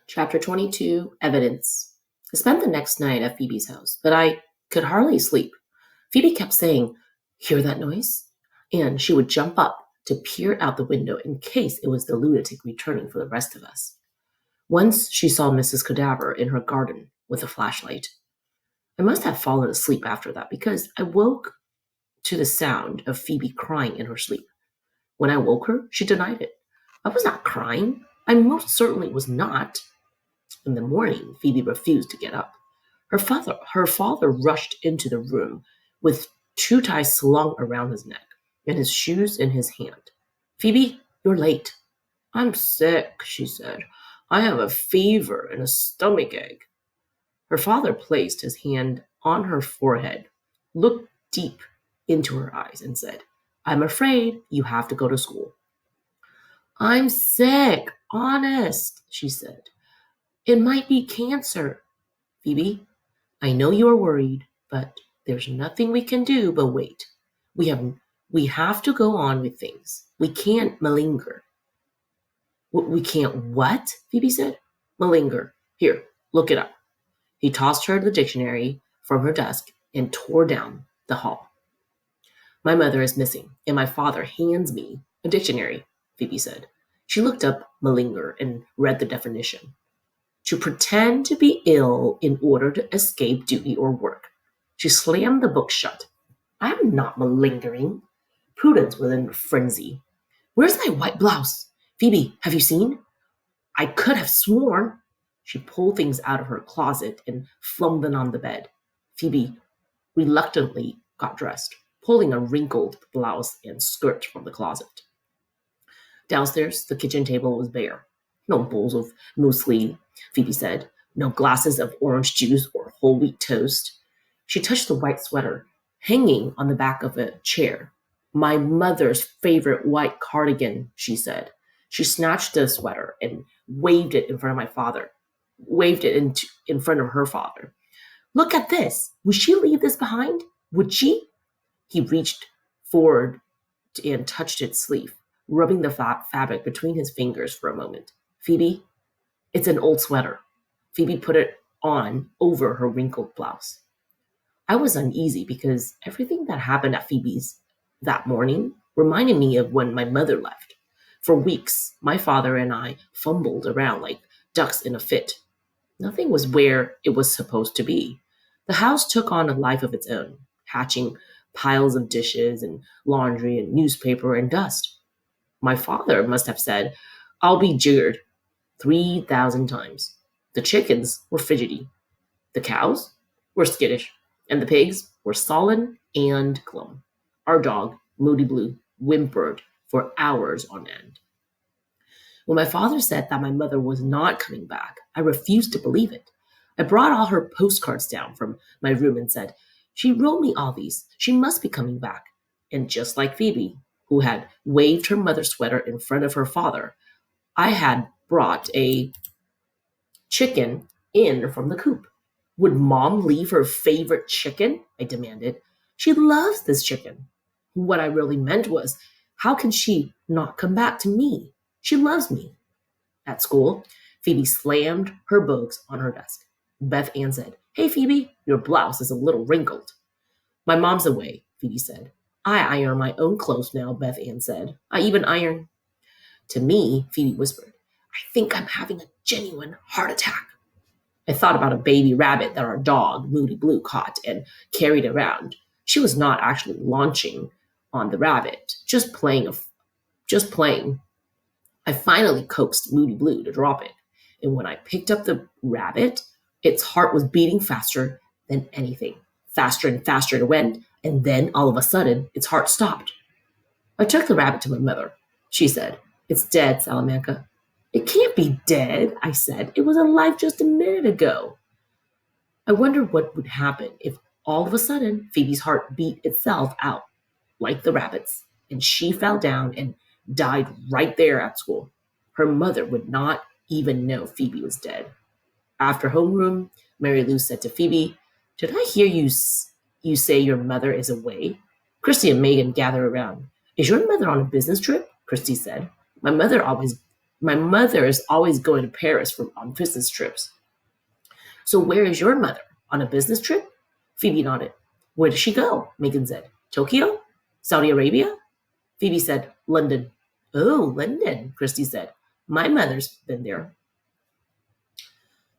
Chapter 22 Evidence. I spent the next night at Phoebe's house, but I could hardly sleep. Phoebe kept saying, "Hear that noise?" And she would jump up to peer out the window in case it was the lunatic returning for the rest of us. Once she saw Mrs. Cadaver in her garden with a flashlight. I must have fallen asleep after that because I woke to the sound of Phoebe crying in her sleep. When I woke her, she denied it. I was not crying. I most certainly was not. In the morning, Phoebe refused to get up. Her father rushed into the room with two ties slung around his neck and his shoes in his hand. "Phoebe, you're late." "I'm sick," she said. "I have a fever and a stomach ache." Her father placed his hand on her forehead, looked deep into her eyes, and said, "I'm afraid you have to go to school." "I'm sick, honest," she said. "It might be cancer." "Phoebe, I know you are worried, but there's nothing we can do but wait. We have we have to go on with things. We can't malinger." "We can't what?" Phoebe said. "Malinger. Here, look it up." He tossed her the dictionary from her desk and tore down the hall. "My mother is missing, and my father hands me a dictionary," Phoebe said. She looked up malinger and read the definition. "To pretend to be ill in order to escape duty or work." She slammed the book shut. "I'm not malingering." Prudence was in a frenzy. "Where's my white blouse? Phoebe, have you seen?" "I could have sworn." She pulled things out of her closet and flung them on the bed. Phoebe reluctantly got dressed, pulling a wrinkled blouse and skirt from the closet. Downstairs, the kitchen table was bare. "No bowls of muesli," Phoebe said. "No glasses of orange juice or whole wheat toast." She touched the white sweater hanging on the back of a chair. "My mother's favorite white cardigan," she said. She snatched the sweater and waved it in front of my father. Waved it in front of her father. "Look at this. Would she leave this behind? Would she?" He reached forward and touched its sleeve, rubbing the fabric between his fingers for a moment. "Phoebe, it's an old sweater." Phoebe put it on over her wrinkled blouse. I was uneasy because everything that happened at Phoebe's that morning reminded me of when my mother left. For weeks, my father and I fumbled around like ducks in a fit. Nothing was where it was supposed to be. The house took on a life of its own, hatching piles of dishes and laundry and newspaper and dust. My father must have said, "I'll be jiggered," 3,000 times. The chickens were fidgety. The cows were skittish. And the pigs were sullen and glum. Our dog, Moody Blue, whimpered for hours on end. When my father said that my mother was not coming back, I refused to believe it. I brought all her postcards down from my room and said, "She wrote me all these. She must be coming back." And just like Phoebe, who had waved her mother's sweater in front of her father, I had brought a chicken in from the coop. "Would Mom leave her favorite chicken?" I demanded. "She loves this chicken." What I really meant was, how can she not come back to me? She loves me. At school, Phoebe slammed her books on her desk. Beth Ann said, "Hey, Phoebe, your blouse is a little wrinkled." "My mom's away," Phoebe said. "I iron my own clothes now," Beth Ann said. "I even iron." To me, Phoebe whispered, "I think I'm having a genuine heart attack." I thought about a baby rabbit that our dog, Moody Blue, caught and carried around. She was not actually launching on the rabbit, just playing. I finally coaxed Moody Blue to drop it, and when I picked up the rabbit, its heart was beating faster than anything. Faster and faster it went, and then all of a sudden, its heart stopped. I took the rabbit to my mother. She said, "It's dead, Salamanca." "It can't be dead," I said. "It was alive just a minute ago." I wondered what would happen if all of a sudden Phoebe's heart beat itself out like the rabbit's, and she fell down and died right there at school. Her mother would not even know Phoebe was dead. After homeroom, Mary Lou said to Phoebe, "Did I hear you say your mother is away?" Christy and Megan gathered around. "Is your mother on a business trip?" Christy said. "My mother always My mother is always going to Paris on business trips. So where is your mother? On a business trip? Phoebe nodded. Where does she go? Megan said. Tokyo? Saudi Arabia? Phoebe said, London. Oh, London, Christy said. My mother's been there.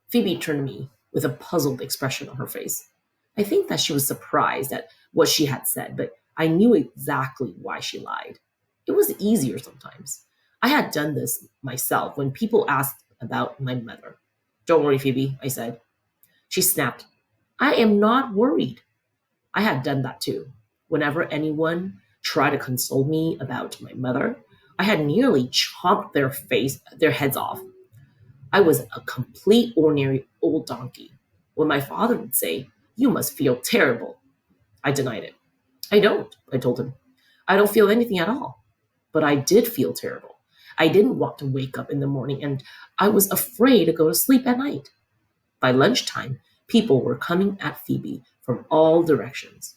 Phoebe turned to me with a puzzled expression on her face. I think that she was surprised at what she had said, but I knew exactly why she lied. It was easier sometimes. I had done this myself when people asked about my mother. Don't worry, Phoebe, I said. She snapped. I am not worried. I had done that too. Whenever anyone tried to console me about my mother, I had nearly chopped their heads off. I was a complete ordinary old donkey. When my father would say, You must feel terrible, I denied it. I don't, I told him. I don't feel anything at all. But I did feel terrible. I didn't want to wake up in the morning, and I was afraid to go to sleep at night. By lunchtime, people were coming at Phoebe from all directions.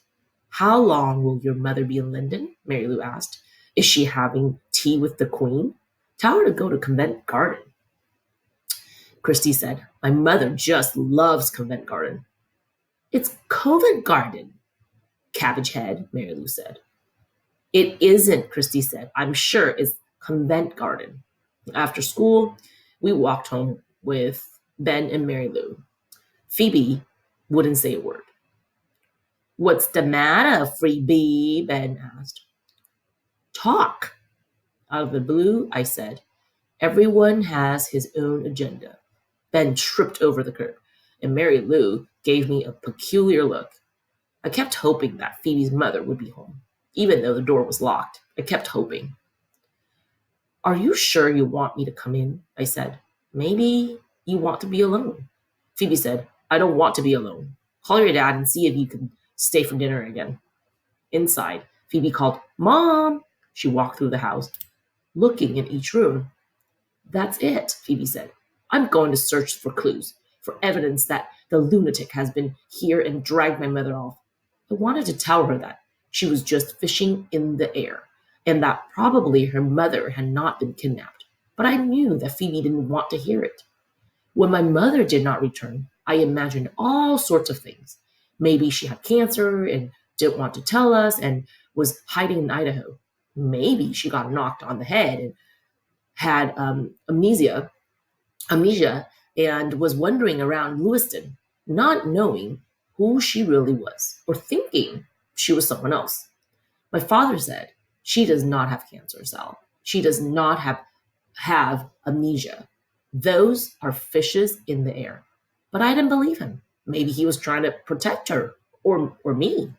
How long will your mother be in London? Mary Lou asked. Is she having tea with the Queen? Tell her to go to Covent Garden. Christy said, My mother just loves Covent Garden. It's Covent Garden, Cabbage Head, Mary Lou said. It isn't, Christy said. I'm sure it's Covent Garden. After school, we walked home with Ben and Mary Lou. Phoebe wouldn't say a word. What's the matter, Phoebe? Ben asked. Talk. Out of the blue, I said, Everyone has his own agenda. Ben tripped over the curb, and Mary Lou gave me a peculiar look. I kept hoping that Phoebe's mother would be home. Even though the door was locked, I kept hoping. Are you sure you want me to come in? I said. Maybe you want to be alone. Phoebe said, I don't want to be alone. Call your dad and see if you can stay for dinner again. Inside, Phoebe called, Mom! She walked through the house, looking in each room. That's it, Phoebe said. I'm going to search for clues, for evidence that the lunatic has been here and dragged my mother off. I wanted to tell her that she was just fishing in the air, and that probably her mother had not been kidnapped. But I knew that Phoebe didn't want to hear it. When my mother did not return, I imagined all sorts of things. Maybe she had cancer and didn't want to tell us and was hiding in Idaho. Maybe she got knocked on the head and had amnesia and was wandering around Lewiston, not knowing who she really was or thinking she was someone else. My father said, she does not have cancer, Sal. She does not have amnesia. Those are fishes in the air. But I didn't believe him. Maybe he was trying to protect her or me.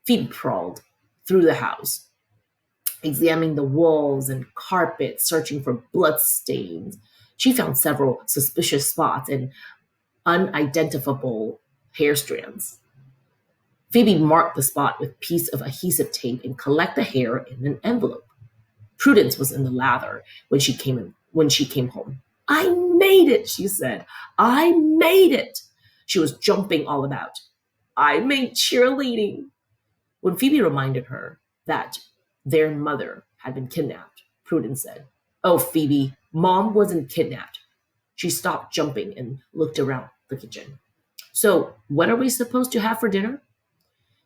Phoebe crawled through the house, examining the walls and carpet, searching for bloodstains. She found several suspicious spots and unidentifiable hair strands. Phoebe marked the spot with a piece of adhesive tape and collected the hair in an envelope. Prudence was in the lather when she came home. I made it, she said. I made it. She was jumping all about. I made cheerleading. When Phoebe reminded her that their mother had been kidnapped, Prudence said, Oh, Phoebe, Mom wasn't kidnapped. She stopped jumping and looked around the kitchen. So, what are we supposed to have for dinner?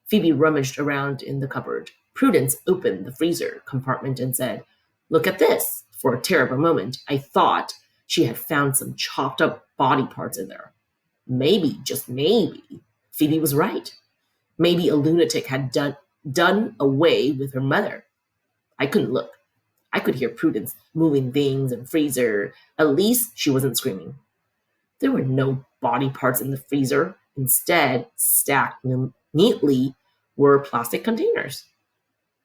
Phoebe rummaged around in the cupboard. Prudence opened the freezer compartment and said, Look at this. For a terrible moment, I thought she had found some chopped up body parts in there. Maybe, just maybe, Phoebe was right. Maybe a lunatic had done away with her mother. I couldn't look. I could hear Prudence moving things in the freezer. At least she wasn't screaming. There were no body parts in the freezer. Instead, stacked neatly were plastic containers,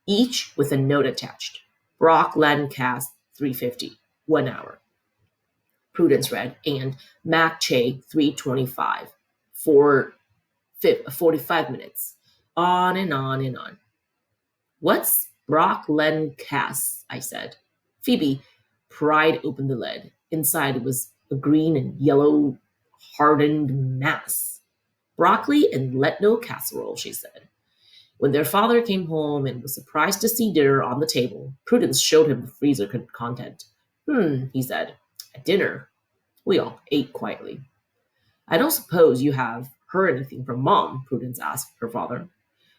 each with a note attached. Brock Lancast 350, 1 hour. Prudence read, and Mac Che 325, for 45 minutes. On and on and on. What's Brock Lancast? I said. Phoebe pried open the lid. Inside was a green and yellow hardened mass. Broccoli and lentil casserole, she said. When their father came home and was surprised to see dinner on the table, Prudence showed him the freezer content. He said. At dinner, we all ate quietly. I don't suppose you have heard anything from Mom, Prudence asked her father.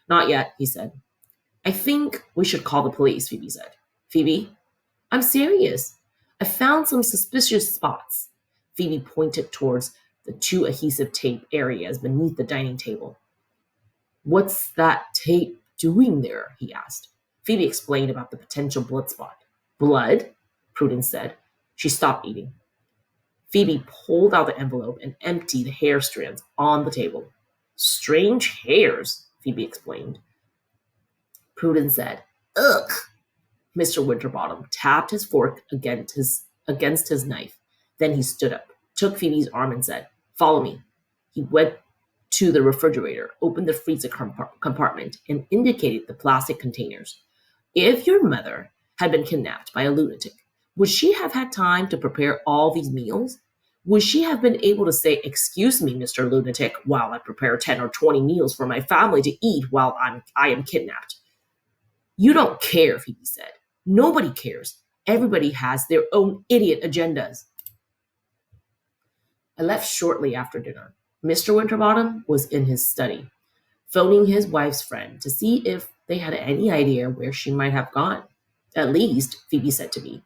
Not yet, he said. I think we should call the police, Phoebe said. Phoebe, I'm serious. I found some suspicious spots. Phoebe pointed towards the two adhesive tape areas beneath the dining table. What's that tape doing there? He asked. Phoebe explained about the potential blood spot. Blood? Prudence said. She stopped eating. Phoebe pulled out the envelope and emptied the hair strands on the table. Strange hairs, Phoebe explained. Prudence said, Ugh. Mr. Winterbottom tapped his fork against his knife. Then he stood up, took Phoebe's arm, and said, Follow me. He went to the refrigerator, opened the freezer compartment, and indicated the plastic containers. If your mother had been kidnapped by a lunatic, would she have had time to prepare all these meals? Would she have been able to say, Excuse me, Mr. Lunatic, while I prepare 10 or 20 meals for my family to eat while I am kidnapped? You don't care, Phoebe said. Nobody cares. Everybody has their own idiot agendas. I left shortly after dinner. Mr. Winterbottom was in his study, phoning his wife's friend to see if they had any idea where she might have gone. At least, Phoebe said to me,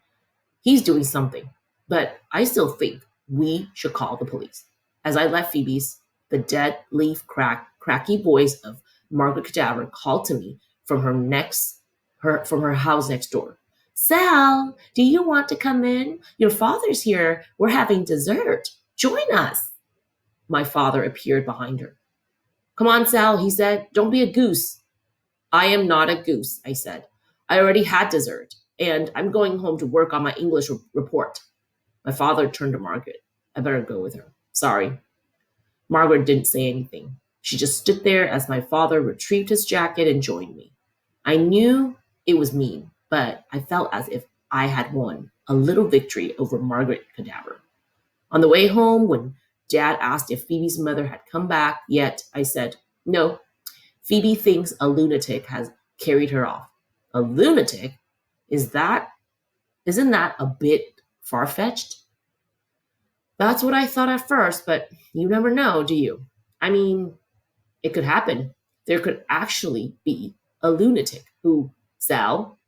he's doing something, but I still think we should call the police. As I left Phoebe's, the dead leaf cracky voice of Margaret Cadaver called to me from her house next door. Sal, do you want to come in? Your father's here. We're having dessert. Join us. My father appeared behind her. Come on, Sal, he said. Don't be a goose. I am not a goose, I said. I already had dessert, and I'm going home to work on my English report. My father turned to Margaret. I better go with her. Sorry. Margaret didn't say anything. She just stood there as my father retrieved his jacket and joined me. I knew it was mean, but I felt as if I had won a little victory over Margaret Cadaver. On the way home, when Dad asked if Phoebe's mother had come back yet, I said, No, Phoebe thinks a lunatic has carried her off. A lunatic? Isn't that a bit far-fetched? That's what I thought at first, but you never know, do you? I mean, it could happen. There could actually be a lunatic who, Sal,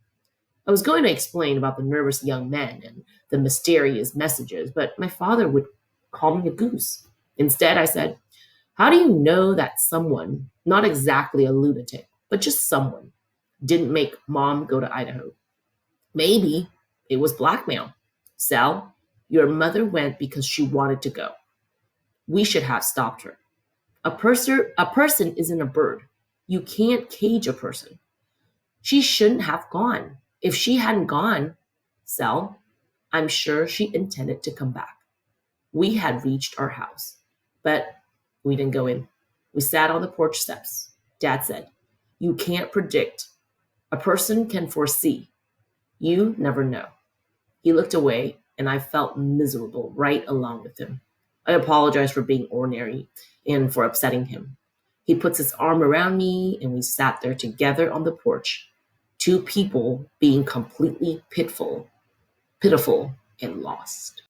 I was going to explain about the nervous young men and the mysterious messages, but my father would call me a goose. Instead, I said, How do you know that someone, not exactly a lunatic, but just someone, didn't make Mom go to Idaho? Maybe it was blackmail. Sal, your mother went because she wanted to go. We should have stopped her. A person isn't a bird. You can't cage a person. She shouldn't have gone. If she hadn't gone, Sal, I'm sure she intended to come back. We had reached our house, but we didn't go in. We sat on the porch steps. Dad said, You can't predict. A person can foresee. You never know. He looked away, and I felt miserable right along with him. I apologized for being ordinary and for upsetting him. He puts his arm around me, and we sat there together on the porch, two people being completely pitiful and lost.